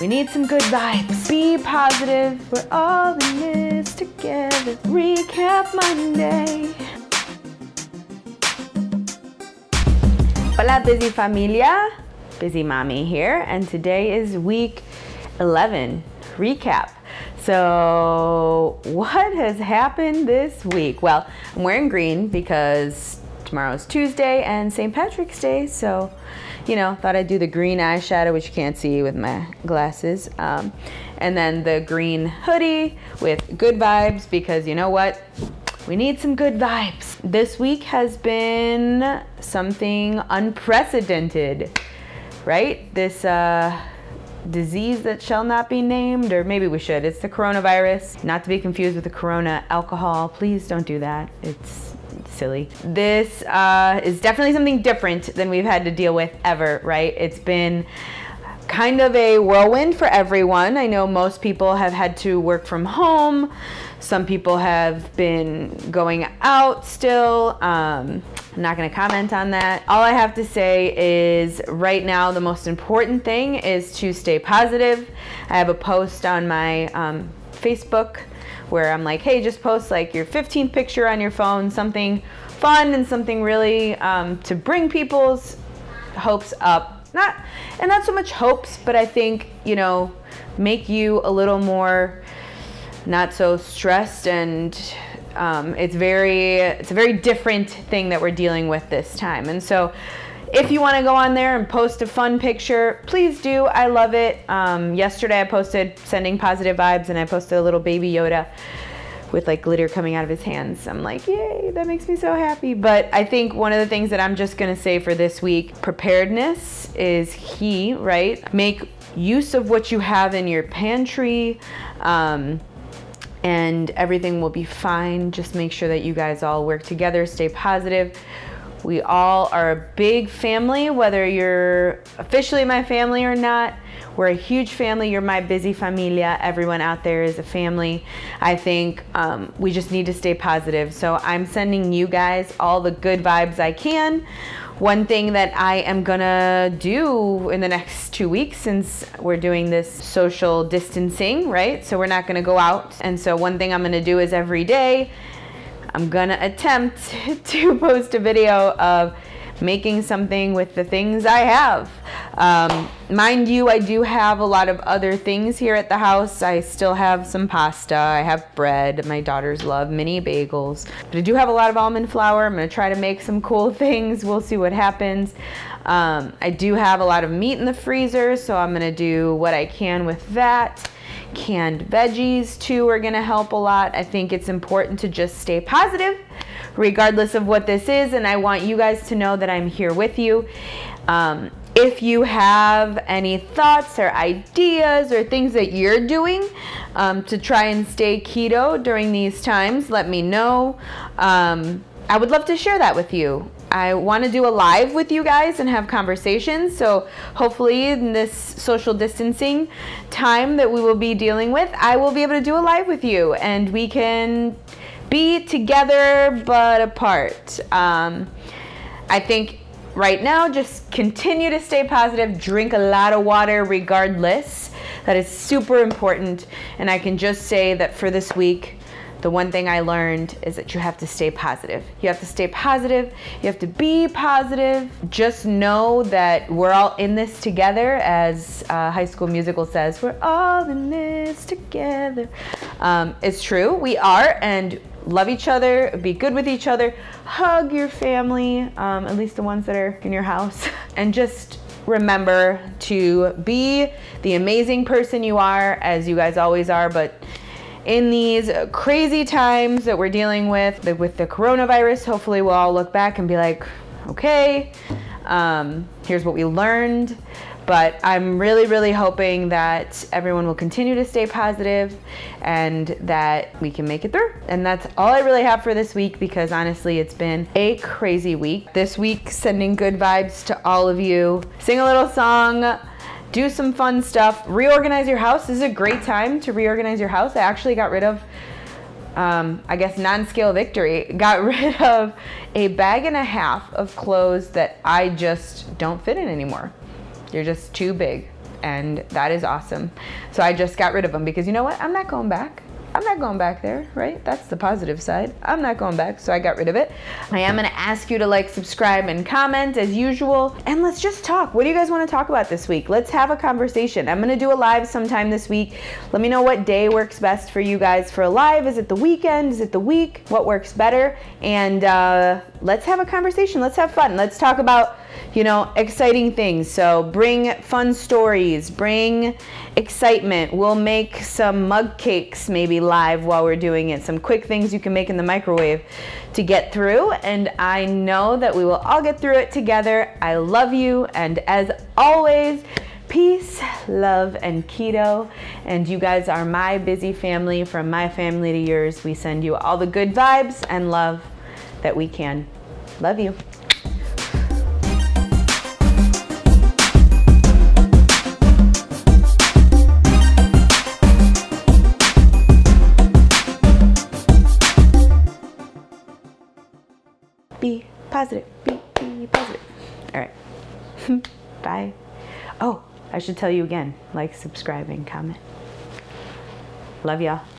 We need some good vibes. Be positive. We're all in this together. Recap Monday. Hola, busy familia. Busy mommy here, and today is week 11 recap. So what has happened this week? Well, I'm wearing green because tomorrow's Tuesday and St. Patrick's Day, so you know, thought I'd do the green eyeshadow, which you can't see with my glasses, and then the green hoodie with good vibes, because you know what? We need some good vibes. This week has been something unprecedented, right? This disease that shall not be named, or maybe we should. It's the coronavirus, not to be confused with the Corona alcohol. Please don't do that. It's silly. This is definitely something different than we've had to deal with ever, right? It's been kind of a whirlwind for everyone. I know most people have had to work from home. Some people have been going out still. I'm not going to comment on that. All I have to say is right now the most important thing is to stay positive. I have a post on my Facebook where I'm like, hey, just post like your 15th picture on your phone, something fun and something really to bring people's hopes up. Not so much hopes, but I think, you know, make you a little more not so stressed, and it's a very different thing that we're dealing with this time. And so if you want to go on there and post a fun picture, please do. I love it. Yesterday I posted sending positive vibes, and I posted a little baby Yoda with like glitter coming out of his hands. I'm like, yay, that makes me so happy. But I think one of the things that I'm just gonna say for this week, preparedness is key, right? Make use of what you have in your pantry, and everything will be fine. Just make sure that you guys all work together, stay positive. We all are a big family, whether you're officially my family or not. We're a huge family. You're my busy familia. Everyone out there is a family. I think we just need to stay positive. So I'm sending you guys all the good vibes I can. One thing that I am gonna do in the next 2 weeks, since we're doing this social distancing, right? So we're not gonna go out. And so one thing I'm gonna do is every day, I'm gonna attempt to post a video of making something with the things I have. Mind you, I do have a lot of other things here at the house. I still have some pasta, I have bread, my daughters love mini bagels, but I do have a lot of almond flour. I'm gonna try to make some cool things. We'll see what happens. I do have a lot of meat in the freezer, so I'm gonna do what I can with that. Canned veggies too are gonna help a lot. I think it's important to just stay positive regardless of what this is, and I want you guys to know that I'm here with you. If you have any thoughts or ideas or things that you're doing to try and stay keto during these times, let me know. I would love to share that with you. I want to do a live with you guys and have conversations, so hopefully in this social distancing time that we will be dealing with, I will be able to do a live with you and we can be together but apart. I think right now, just continue to stay positive, drink a lot of water regardless. That is super important. And I can just say that for this week, the one thing I learned is that you have to stay positive. You have to stay positive. You have to be positive. Just know that we're all in this together. As High School Musical says, we're all in this together. It's true, we are, and love each other, be good with each other, hug your family, at least the ones that are in your house, and just remember to be the amazing person you are, as you guys always are. But in these crazy times that we're dealing with the coronavirus, hopefully we'll all look back and be like, okay, here's what we learned. But I'm really, really hoping that everyone will continue to stay positive and that we can make it through. And that's all I really have for this week, because honestly, it's been a crazy week. This week, sending good vibes to all of you. Sing a little song, do some fun stuff, reorganize your house. This is a great time to reorganize your house. I actually got rid of, I guess, non-scale victory. Got rid of a bag and a half of clothes that I just don't fit in anymore. They're just too big. and that is awesome. So I just got rid of them because you know what? I'm not going back. I'm not going back there, right? That's the positive side. I'm not going back, so I got rid of it. I am gonna ask you to like, subscribe, and comment as usual. And let's just talk. What do you guys wanna talk about this week? Let's have a conversation. I'm gonna do a live sometime this week. Let me know what day works best for you guys for a live. Is it the weekend? Is it the week? What works better? And let's have a conversation. Let's have fun. Let's talk about, you know, exciting things. So bring fun stories, bring excitement. We'll make some mug cakes maybe live while we're doing it. Some quick things you can make in the microwave to get through. And I know that we will all get through it together. I love you. And as always, peace, love, and keto. And you guys are my busy family. From my family to yours, we send you all the good vibes and love that we can. Love you. Be positive. Be positive. All right. Bye. Oh, I should tell you again. Like, subscribe, and comment. Love y'all.